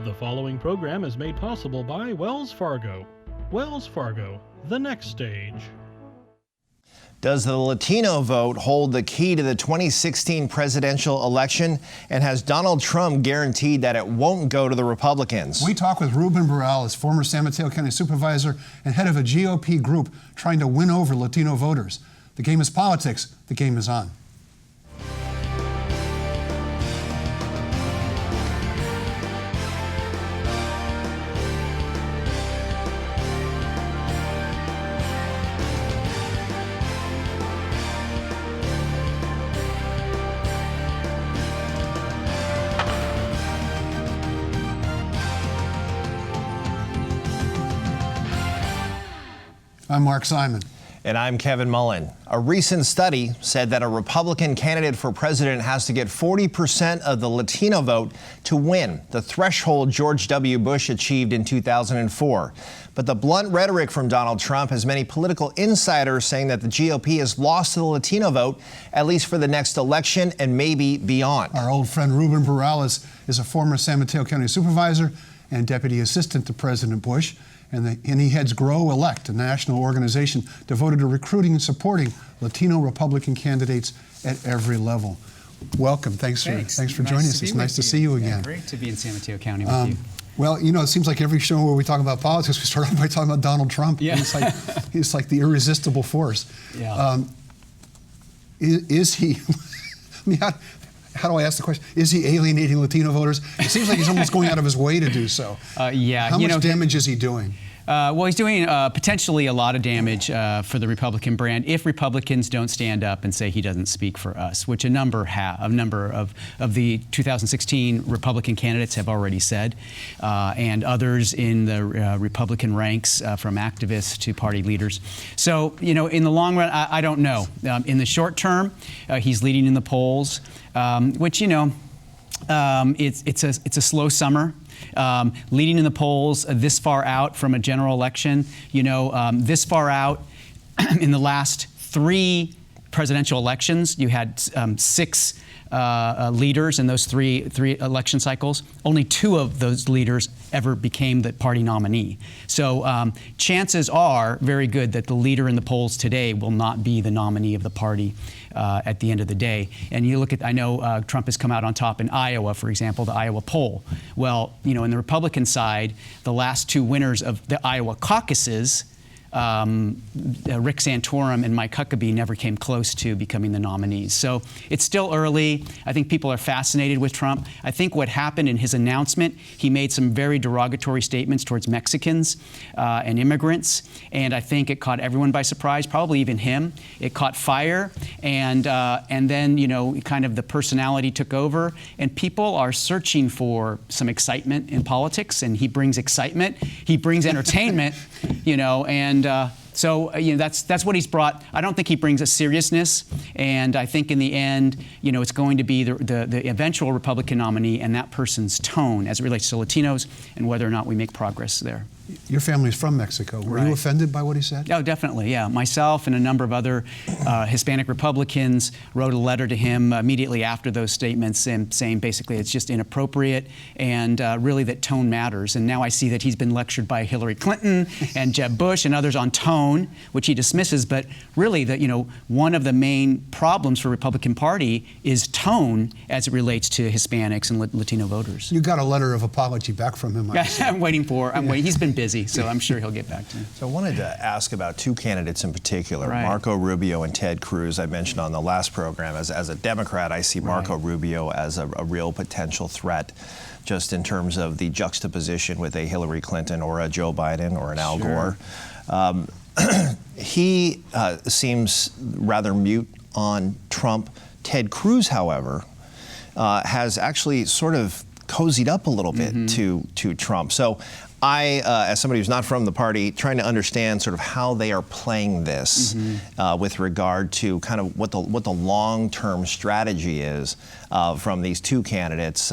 The following program is made possible by Wells Fargo. Wells Fargo, the next stage. Does the Latino vote hold the key to the 2016 presidential election? And has Donald Trump guaranteed that it won't go to the Republicans? We talk with Ruben Barrales, former San Mateo County Supervisor and head of a GOP group trying to win over Latino voters. The game is politics. The game is on. I'm Mark Simon. And I'm Kevin Mullen. A recent study said that a Republican candidate for president has to get 40% of the Latino vote to win, the threshold George W. Bush achieved in 2004. But the blunt rhetoric from Donald Trump has many political insiders saying that the GOP has lost to the Latino vote, at least for the next election and maybe beyond. Our old friend Ruben Barrales is a former San Mateo County Supervisor and Deputy Assistant to President Bush. And he heads Grow Elect, a national organization devoted to recruiting and supporting Latino Republican candidates at every level. Welcome. Thanks for joining us. It's nice to see you again. Yeah, great to be in San Mateo County with you. Well, you know, it seems like every show where we talk about politics, we start off by talking about Donald Trump. Yeah. He's like the irresistible force. Yeah. Is he? I mean, how do I ask the question? Is he alienating Latino voters? It seems like he's almost going out of his way to do so. Yeah. How much damage is he doing? Well, he's doing potentially a lot of damage for the Republican brand if Republicans don't stand up and say he doesn't speak for us, which a number of the 2016 Republican candidates have already said, and others in the Republican ranks, from activists to party leaders. So, you know, in the long run, I don't know. In the short term, he's leading in the polls, which, you know, it's a slow summer. Leading in the polls this far out from a general election, you know, this far out in the last 3 presidential elections, you had 6 leaders in those three election cycles. Only 2 of those leaders ever became the party nominee. So chances are very good that the leader in the polls today will not be the nominee of the party at the end of the day. And you look at, I know Trump has come out on top in Iowa, for example, the Iowa poll. Well, you know, in the Republican side, the last 2 winners of the Iowa caucuses, Rick Santorum and Mike Huckabee, never came close to becoming the nominees. So it's still early. I think people are fascinated with Trump. I think what happened in his announcement, he made some very derogatory statements towards Mexicans and immigrants, and I think it caught everyone by surprise, probably even him. It caught fire, and then, you know, kind of the personality took over, and people are searching for some excitement in politics, and he brings excitement. He brings entertainment, you know, and so, you know, that's what he's brought. I don't think he brings a seriousness, and I think in the end, you know, it's going to be the eventual Republican nominee and that person's tone as it relates to Latinos and whether or not we make progress there. Your family's from Mexico. Were you offended by what he said? Oh, definitely, yeah. Myself and a number of other Hispanic Republicans wrote a letter to him immediately after those statements and saying basically it's just inappropriate and really that tone matters. And now I see that he's been lectured by Hillary Clinton and Jeb Bush and others on tone, which he dismisses. But really, you know, one of the main problems for the Republican Party is tone as it relates to Hispanics and Latino voters. You got a letter of apology back from him. I'm waiting. He's been busy, so I'm sure he'll get back to me. So I wanted to ask about 2 candidates in particular, Marco Rubio and Ted Cruz. I mentioned on the last program, as a Democrat, I see Marco Rubio as a real potential threat, just in terms of the juxtaposition with a Hillary Clinton or a Joe Biden or an Al Gore. He seems rather mute on Trump. Ted Cruz, however, has actually sort of cozied up a little bit to Trump. So I, as somebody who's not from the party, trying to understand sort of how they are playing this with regard to kind of what the long-term strategy is from these two candidates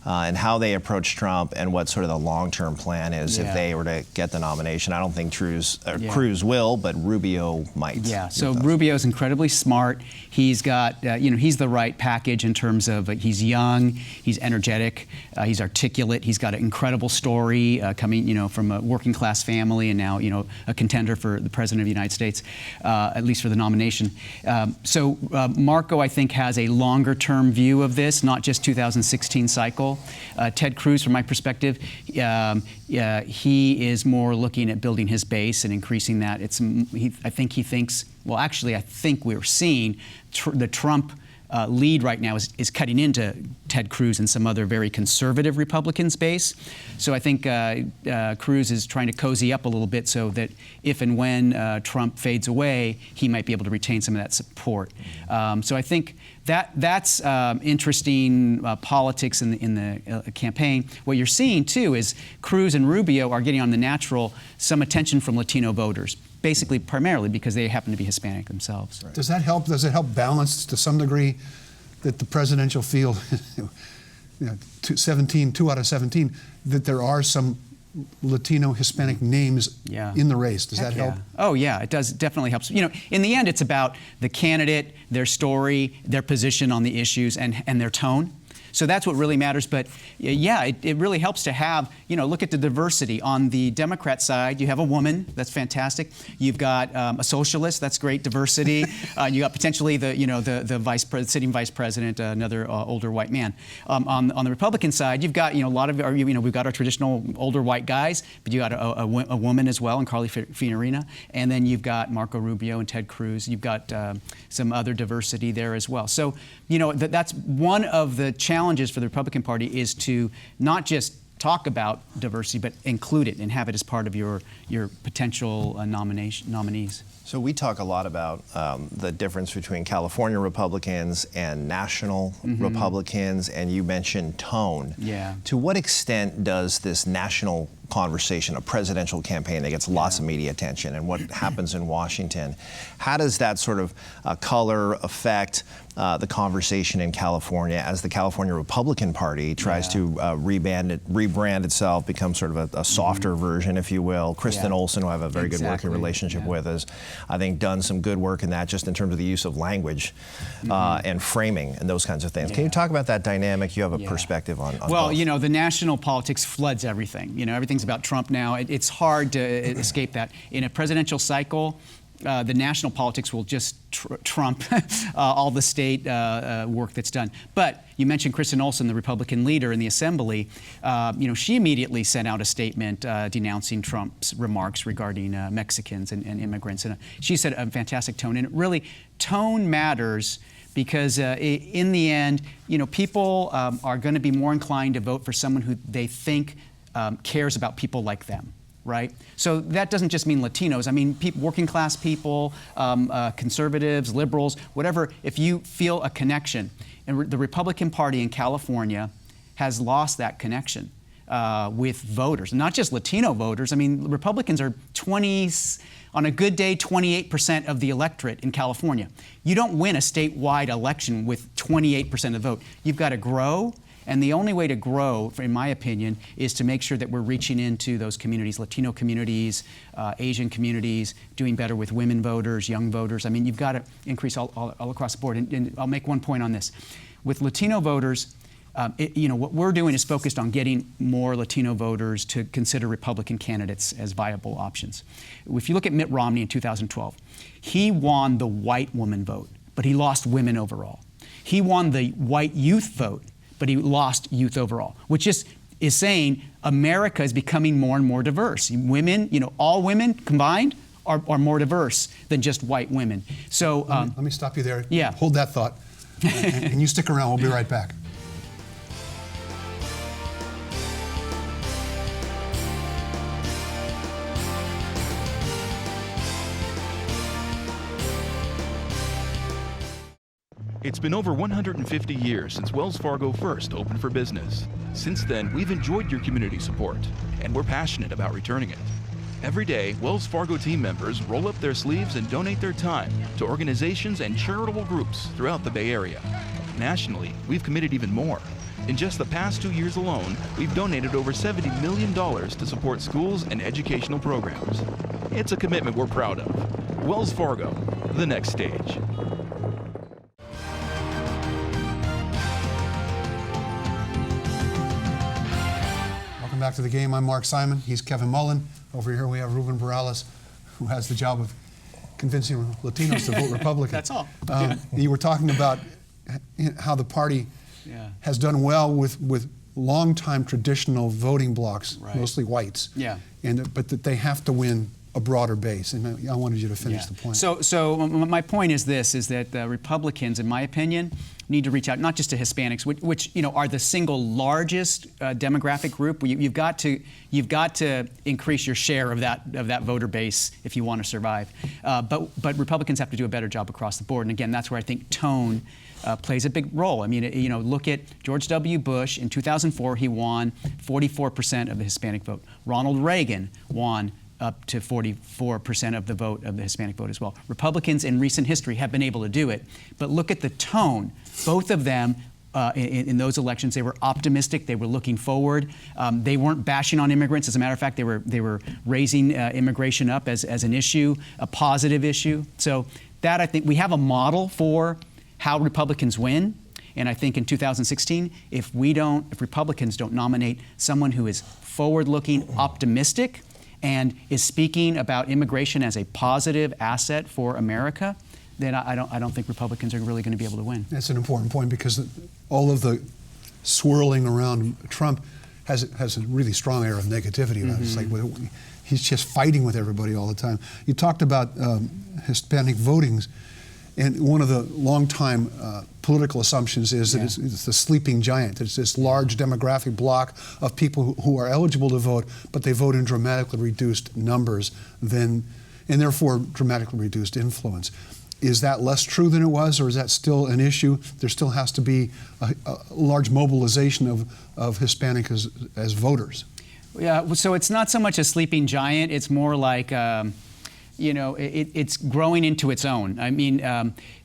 and how they approach Trump and what sort of the long-term plan is if they were to get the nomination. I don't think Cruz will, but Rubio might. Yeah, so Rubio's incredibly smart. He's got, he's the right package in terms of he's young, he's energetic, he's articulate, he's got an incredible story coming, from a working class family and now, a contender for the President of the United States, at least for the nomination. So Marco, I think, has a longer term view of this, not just 2016 cycle. Ted Cruz, from my perspective, he is more looking at building his base and increasing that. I think he thinks, well, actually, I think we're seeing the Trump lead right now is cutting into Ted Cruz and some other very conservative Republicans base. So I think Cruz is trying to cozy up a little bit so that if and when Trump fades away, he might be able to retain some of that support. So I think that's interesting politics in the campaign. What you're seeing too is Cruz and Rubio are getting on the natural some attention from Latino voters. Basically, primarily because they happen to be Hispanic themselves. Right. Does that help? Does it help balance to some degree that the presidential field, 2 out of 17, that there are some Latino Hispanic names in the race? Does that help? Oh yeah, it does. It definitely helps. In the end, it's about the candidate, their story, their position on the issues, and their tone. So that's what really matters. But yeah, it really helps to have, look at the diversity. On the Democrat side, you have a woman, that's fantastic. You've got a socialist, that's great diversity. You got potentially the sitting vice president, another older white man. On the Republican side, you've got, a lot of, we've got our traditional older white guys, but you got a woman as well, and Carly Fiorina. And then you've got Marco Rubio and Ted Cruz. You've got some other diversity there as well. So, that's one of the challenges for the Republican Party is to not just talk about diversity, but include it and have it as part of your potential nominees. So we talk a lot about the difference between California Republicans and national Republicans, and you mentioned tone. Yeah. To what extent does this national conversation, a presidential campaign that gets lots of media attention, and what happens in Washington, how does that sort of color affect the conversation in California as the California Republican Party tries to rebrand itself, become sort of a softer version, if you will? Kristen Olson, who I have a very good working relationship with, has, I think, done some good work in that, just in terms of the use of language and framing and those kinds of things. Can you talk about that dynamic? You have a perspective on well, both. The national politics floods everything. Everything's about Trump now. It's hard to escape that. In a presidential cycle, the national politics will just trump all the state work that's done. But you mentioned Kristen Olson, the Republican leader in the Assembly. She immediately sent out a statement denouncing Trump's remarks regarding Mexicans and immigrants. And she said a fantastic tone. And really, tone matters because in the end, people are going to be more inclined to vote for someone who they think cares about people like them. Right? So that doesn't just mean Latinos. I mean, working class people, conservatives, liberals, whatever. If you feel a connection, and the Republican Party in California has lost that connection with voters, not just Latino voters. I mean, Republicans are on a good day, 28% of the electorate in California. You don't win a statewide election with 28% of the vote. You've got to grow. And the only way to grow, in my opinion, is to make sure that we're reaching into those communities, Latino communities, Asian communities, doing better with women voters, young voters. I mean, you've got to increase all across the board. And I'll make one point on this. With Latino voters, what we're doing is focused on getting more Latino voters to consider Republican candidates as viable options. If you look at Mitt Romney in 2012, he won the white woman vote, but he lost women overall. He won the white youth vote, but he lost youth overall, which is saying America is becoming more and more diverse. Women, all women combined are more diverse than just white women. So let me stop you there. Yeah. Hold that thought, and you stick around. We'll be right back. It's been over 150 years since Wells Fargo first opened for business. Since then, we've enjoyed your community support, and we're passionate about returning it. Every day, Wells Fargo team members roll up their sleeves and donate their time to organizations and charitable groups throughout the Bay Area. Nationally, we've committed even more. In just the past 2 years alone, we've donated over $70 million to support schools and educational programs. It's a commitment we're proud of. Wells Fargo, the next stage. Welcome back to the game. I'm Mark Simon. He's Kevin Mullen. Over here we have Ruben Barrales, who has the job of convincing Latinos to vote Republican. That's all. You were talking about how the party has done well with longtime traditional voting blocs, mostly whites. Yeah. But that they have to win a broader base. And I wanted you to finish the point. So my point is this, is that Republicans, in my opinion, need to reach out not just to Hispanics, which are the single largest demographic group. You've got to increase your share of that voter base if you want to survive. But Republicans have to do a better job across the board. And again, that's where I think tone plays a big role. I mean, look at George W. Bush. In 2004, he won 44% of the Hispanic vote. Ronald Reagan won up to 44% of the vote of the Hispanic vote as well. Republicans in recent history have been able to do it, but look at the tone. Both of them in those elections, they were optimistic. They were looking forward. They weren't bashing on immigrants. As a matter of fact, they were raising immigration up as an issue, a positive issue. So that, I think, we have a model for how Republicans win. And I think in 2016, if Republicans don't nominate someone who is forward-looking, optimistic, and is speaking about immigration as a positive asset for America, then I don't think Republicans are really going to be able to win. That's an important point, because all of the swirling around Trump has a really strong air of negativity about it. It's like he's just fighting with everybody all the time. You talked about Hispanic votings, and one of the longtime political assumptions is that it's the sleeping giant. It's this large demographic block of people who are eligible to vote, but they vote in dramatically reduced numbers, and therefore dramatically reduced influence. Is that less true than it was, or is that still an issue? There still has to be a large mobilization of Hispanic as voters. Yeah, so it's not so much a sleeping giant. It's more like it's growing into its own. I mean,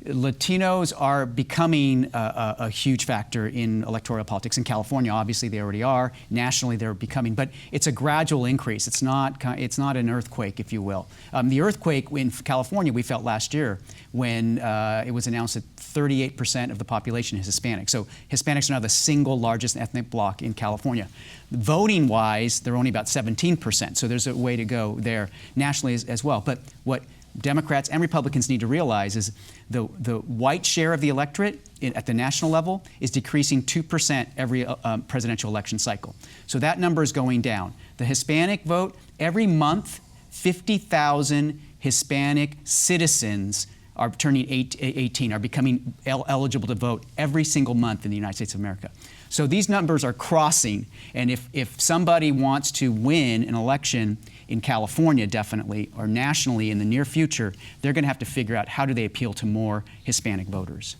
Latinos are becoming a huge factor in electoral politics. In California, obviously, they already are. Nationally, they're becoming, but it's a gradual increase. It's not an earthquake, if you will. The earthquake in California we felt last year when it was announced that 38% of the population is Hispanic. So Hispanics are now the single largest ethnic bloc in California. Voting-wise, they're only about 17%. So there's a way to go there nationally as well. But what Democrats and Republicans need to realize is the white share of the electorate at the national level is decreasing 2% every presidential election cycle. So that number is going down. The Hispanic vote, every month, 50,000 Hispanic citizens are turning 18, are becoming eligible to vote every single month in the United States of America. So these numbers are crossing, and if somebody wants to win an election in California, definitely, or nationally in the near future, they're going to have to figure out how do they appeal to more Hispanic voters.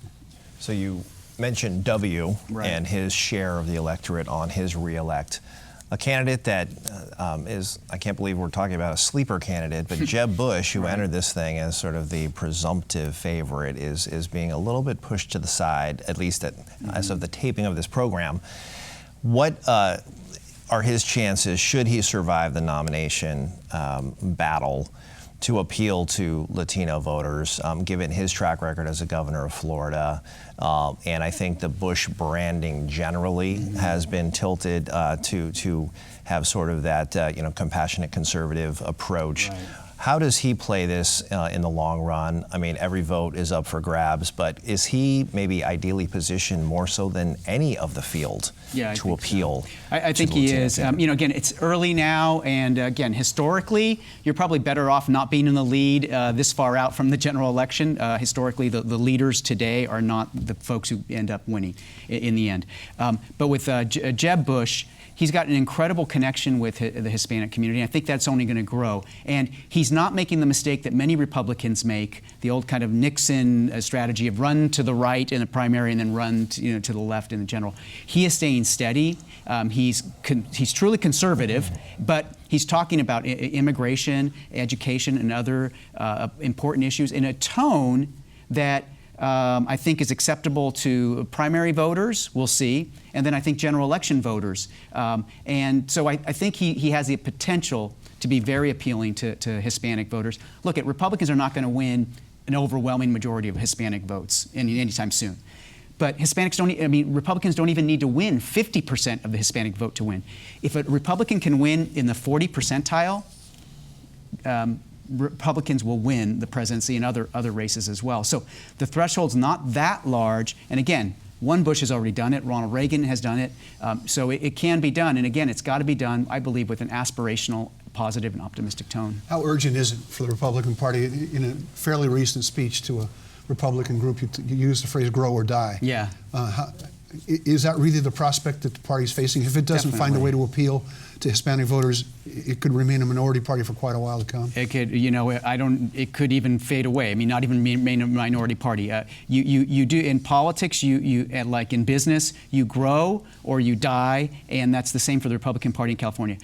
So you mentioned W and his share of the electorate on his reelect. A candidate that is, I can't believe we're talking about a sleeper candidate, but Jeb Bush, who entered this thing as sort of the presumptive favorite, is being a little bit pushed to the side, at least as of the taping of this program. What are his chances, should he survive the nomination battle, to appeal to Latino voters, given his track record as a governor of Florida? And I think the Bush branding generally has been tilted to have sort of that compassionate conservative approach. Right. How does he play this in the long run? I mean, every vote is up for grabs, but is he maybe ideally positioned more so than any of the field to appeal? So. I think he is. Again, it's early now, and again, historically, you're probably better off not being in the lead this far out from the general election. Historically, the leaders today are not the folks who end up winning in the end. But with Jeb Bush, He's got an incredible connection with the Hispanic community. I think that's only going to grow. And he's not making the mistake that many Republicans make, the old kind of Nixon strategy of run to the right in the primary and then run to the left in the general. He is staying steady. He's truly conservative, but he's talking about immigration, education, and other important issues in a tone that I think is acceptable to primary voters, we'll see, and then I think general election voters. And so I think he has the potential to be very appealing to Hispanic voters. Look, Republicans are not going to win an overwhelming majority of Hispanic votes anytime soon. But Republicans don't even need to win 50% of the Hispanic vote to win. If a Republican can win in the 40 percentile, Republicans will win the presidency and other races as well. So the threshold's not that large. And again, one Bush has already done it. Ronald Reagan has done it. So it can be done. And again, it's got to be done, I believe, with an aspirational, positive, and optimistic tone. How urgent is it for the Republican Party? In a fairly recent speech to a Republican group, you used the phrase "grow or die." Yeah. Is that really the prospect that the party's facing? If it doesn't find a way to appeal to Hispanic voters, it could remain a minority party for quite a while to come. It could, it could even fade away. I mean, not even remain a minority party. You do in politics, like in business, you grow or you die, and that's the same for the Republican Party in California.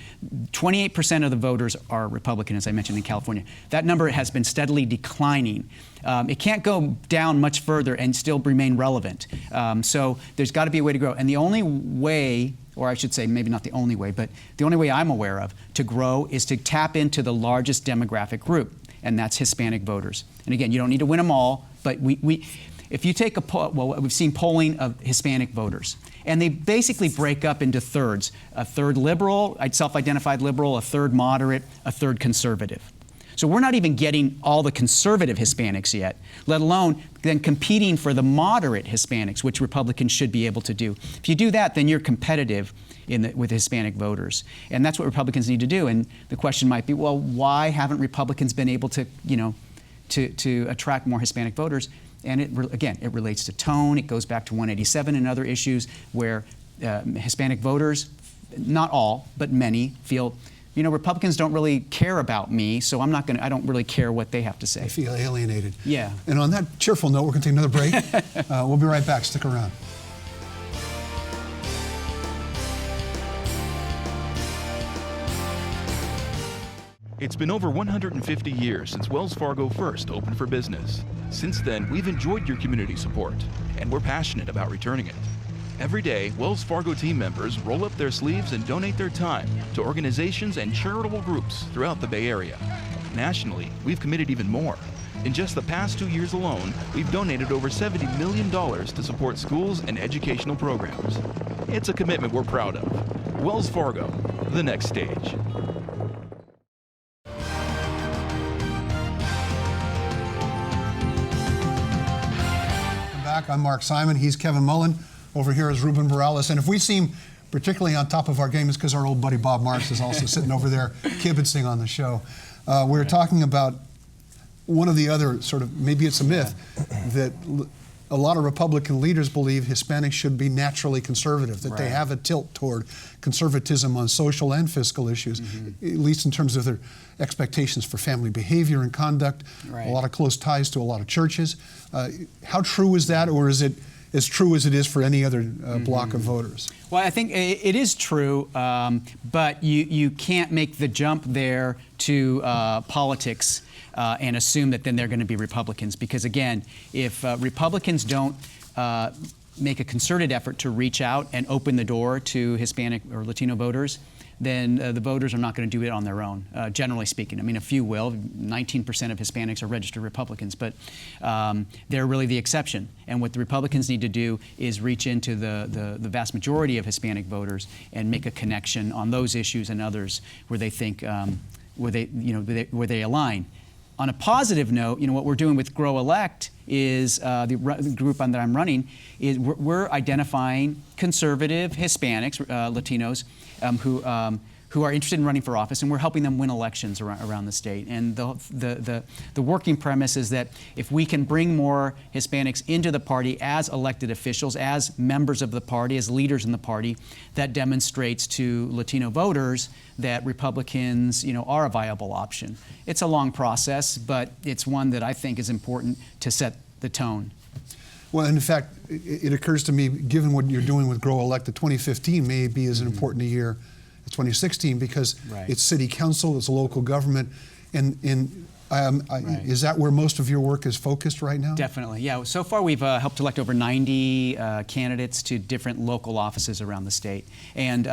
28% of the voters are Republican, as I mentioned, in California. That number has been steadily declining. It can't go down much further and still remain relevant. So there's got to be a way to grow. And the only way, or I should say maybe not the only way, but the only way I'm aware of to grow is to tap into the largest demographic group, and that's Hispanic voters. And again, you don't need to win them all, but if you take a poll, well, we've seen polling of Hispanic voters, and they basically break up into thirds. A third liberal, self-identified liberal, a third moderate, a third conservative. So we're not even getting all the conservative Hispanics yet, let alone then competing for the moderate Hispanics, which Republicans should be able to do. If you do that, then you're competitive with Hispanic voters. And that's what Republicans need to do. And the question might be, well, why haven't Republicans been able to, to attract more Hispanic voters? And again, it relates to tone. It goes back to 187 and other issues where Hispanic voters, not all, but many, feel, Republicans don't really care about me, so I don't really care what they have to say. They feel alienated. Yeah. And on that cheerful note, we're going to take another break. We'll be right back. Stick around. It's been over 150 years since Wells Fargo first opened for business. Since then, we've enjoyed your community support, and we're passionate about returning it. Every day, Wells Fargo team members roll up their sleeves and donate their time to organizations and charitable groups throughout the Bay Area. Nationally, we've committed even more. In just the past 2 years alone, we've donated over $70 million to support schools and educational programs. It's a commitment we're proud of. Wells Fargo, the next stage. I'm Mark Simon. He's Kevin Mullen. Over here is Ruben Barrales. And if we seem particularly on top of our game, it's because our old buddy Bob Marks is also sitting over there kibitzing on the show. We're talking about one of the other sort of, maybe it's a myth, that a lot of Republican leaders believe Hispanics should be naturally conservative, that they have a tilt toward conservatism on social and fiscal issues, at least in terms of their expectations for family behavior and conduct, a lot of close ties to a lot of churches. How true is that, or is it as true as it is for any other block of voters? Well, I think it is true, but you can't make the jump there to politics and assume that then they're going to be Republicans. Because again, if Republicans don't make a concerted effort to reach out and open the door to Hispanic or Latino voters, then the voters are not going to do it on their own, generally speaking. I mean, a few will. 19% of Hispanics are registered Republicans, but they're really the exception. And what the Republicans need to do is reach into the vast majority of Hispanic voters and make a connection on those issues and others where they think, where they align. On a positive note, what we're doing with Grow Elect is the group that I'm running is we're identifying conservative Hispanics, Latinos, who are interested in running for office, and we're helping them win elections around the state. And the working premise is that if we can bring more Hispanics into the party as elected officials, as members of the party, as leaders in the party, that demonstrates to Latino voters that Republicans, are a viable option. It's a long process, but it's one that I think is important to set the tone. Well, in fact, it occurs to me, given what you're doing with Grow Elect, that 2015 may be as important a year as 2016 because it's city council, it's local government, and is that where most of your work is focused right now? Definitely, yeah. So far we've helped elect over 90 candidates to different local offices around the state, and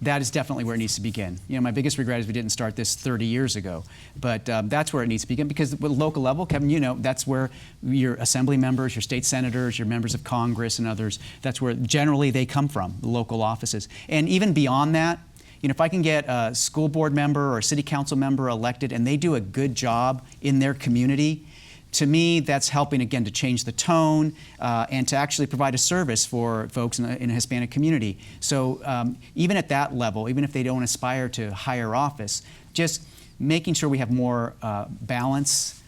that is definitely where it needs to begin. My biggest regret is we didn't start this 30 years ago, but that's where it needs to begin, because with local level, Kevin, that's where your assembly members, your state senators, your members of Congress and others, that's where generally they come from, the local offices. And even beyond that, if I can get a school board member or a city council member elected and they do a good job in their community, to me, that's helping, again, to change the tone and to actually provide a service for folks in a Hispanic community. So even at that level, even if they don't aspire to higher office, just making sure we have more balance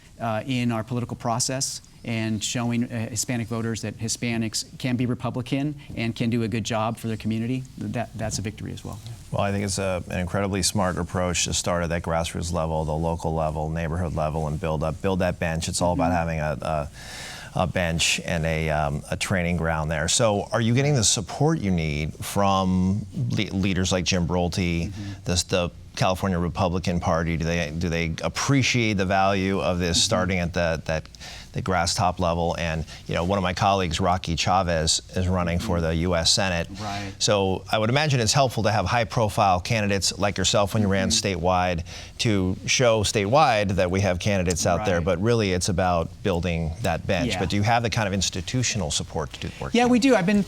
in our political process and showing Hispanic voters that Hispanics can be Republican and can do a good job for their community, that's a victory as well. Well, I think it's an incredibly smart approach to start at that grassroots level, the local level, neighborhood level, and build that bench. It's all about having a bench and a training ground there. So are you getting the support you need from leaders like Jim Brolte, the California Republican Party? Do they appreciate the value of this starting at the grass top level? And one of my colleagues, Rocky Chavez, is running for the U.S. Senate. Right. So I would imagine it's helpful to have high-profile candidates like yourself when you ran statewide to show statewide that we have candidates out there. But really, it's about building that bench. Yeah. But do you have the kind of institutional support to do the work? Yeah, we do. I've been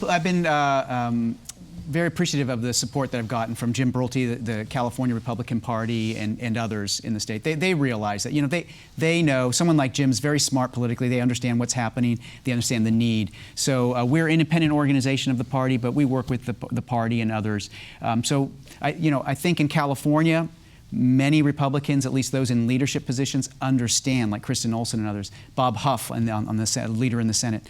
very appreciative of the support that I've gotten from Jim Brolte, the California Republican Party, and others in the state. They realize that, they know, someone like Jim's very smart politically. They understand what's happening. They understand the need. So we're an independent organization of the party, but we work with the party and others. So I think in California, many Republicans, at least those in leadership positions, understand, like Kristen Olson and others, Bob Huff on the leader in the Senate.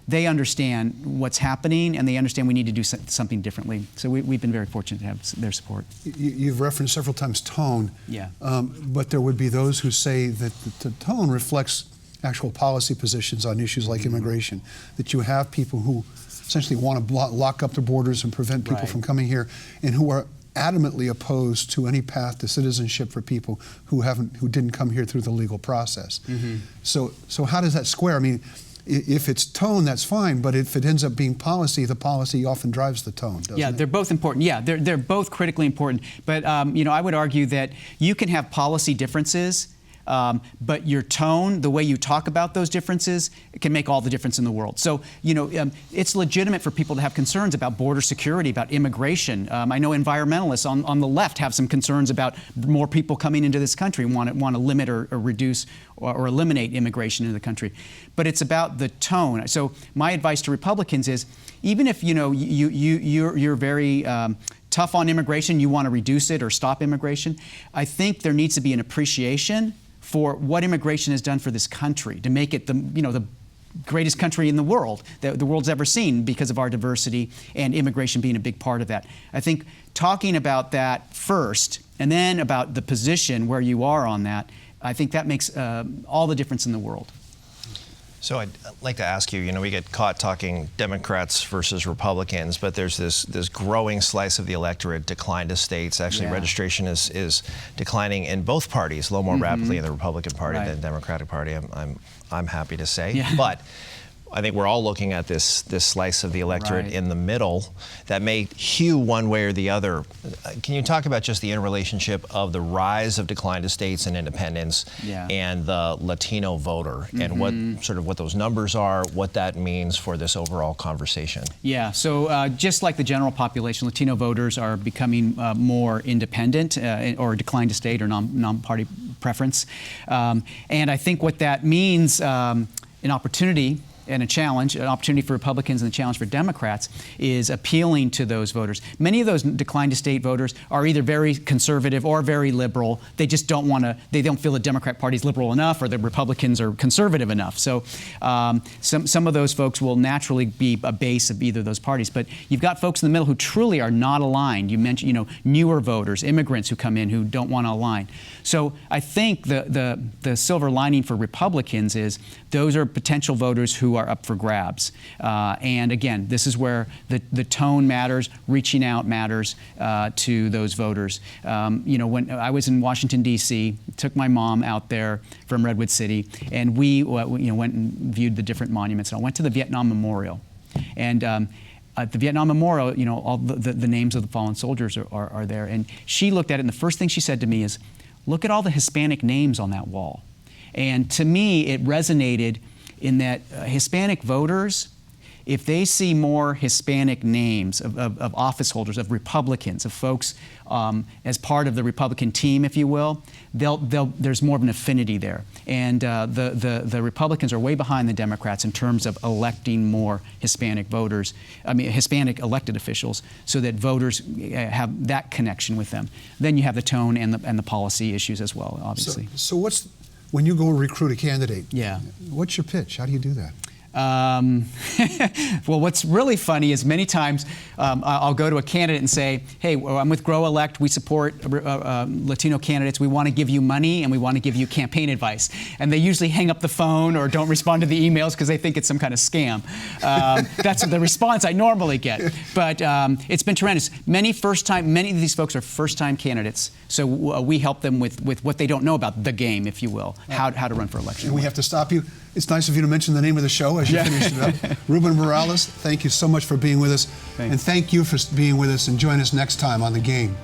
They understand what's happening, and they understand we need to do something differently. So we've been very fortunate to have their support. You've referenced several times tone. Yeah. But there would be those who say that the tone reflects actual policy positions on issues like immigration, that you have people who essentially want to lock up the borders and prevent people from coming here, and who are adamantly opposed to any path to citizenship for people who didn't come here through the legal process. So how does that square? I mean, if it's tone, that's fine, but if it ends up being policy, the policy often drives the tone, doesn't it? They're both important. Yeah, they're both critically important. But I would argue that you can have policy differences, but your tone, the way you talk about those differences, can make all the difference in the world. So, it's legitimate for people to have concerns about border security, about immigration. I know environmentalists on the left have some concerns about more people coming into this country, want to limit or reduce or eliminate immigration into the country. But it's about the tone. So my advice to Republicans is, even if you're very tough on immigration, you want to reduce it or stop immigration, I think there needs to be an appreciation for what immigration has done for this country, to make it the greatest country in the world that the world's ever seen because of our diversity, and immigration being a big part of that. I think talking about that first, and then about the position where you are on that, I think that makes all the difference in the world. So I'd like to ask you, we get caught talking Democrats versus Republicans, but there's this growing slice of the electorate declined to states. Actually, registration is declining in both parties, a little more rapidly in the Republican Party than the Democratic Party, I'm happy to say. Yeah. But I think we're all looking at this slice of the electorate in the middle that may hew one way or the other. Can you talk about just the interrelationship of the rise of decline to states and independents and the Latino voter, and what those numbers are, what that means for this overall conversation? Yeah. So just like the general population, Latino voters are becoming more independent or decline to state or non-party preference, and I think what that means, an opportunity and a challenge, an opportunity for Republicans and a challenge for Democrats, is appealing to those voters. Many of those declined to state voters are either very conservative or very liberal. They just don't want to, they don't feel the Democrat Party is liberal enough or the Republicans are conservative enough. So some of those folks will naturally be a base of either of those parties. But you've got folks in the middle who truly are not aligned. You mentioned, newer voters, immigrants who come in who don't want to align. So I think the silver lining for Republicans is those are potential voters who are up for grabs. And again, this is where the tone matters, reaching out matters to those voters. When I was in Washington, D.C., took my mom out there from Redwood City, and we went and viewed the different monuments. And I went to the Vietnam Memorial. And at the Vietnam Memorial, all the names of the fallen soldiers are there. And she looked at it, and the first thing she said to me is, look at all the Hispanic names on that wall. And to me, it resonated in that Hispanic voters, if they see more Hispanic names of office holders, of Republicans, of folks as part of the Republican team, if you will, there's more of an affinity there. And the Republicans are way behind the Democrats in terms of electing more Hispanic voters, Hispanic elected officials, so that voters have that connection with them. Then you have the tone and the policy issues as well, obviously. So when you go recruit a candidate, yeah, what's your pitch? How do you do that? Well, what's really funny is many times I'll go to a candidate and say, hey, I'm with Grow Elect. We support Latino candidates. We want to give you money and we want to give you campaign advice. And they usually hang up the phone or don't respond to the emails because they think it's some kind of scam. That's the response I normally get. But it's been tremendous. Many of these folks are first-time candidates. So we help them with what they don't know about the game, if you will, how to run for election. And we have to stop you. It's nice of you to mention the name of the show as you finish it up. Ruben Barrales, thank you so much for being with us. Thanks. And thank you for being with us, and join us next time on The Game.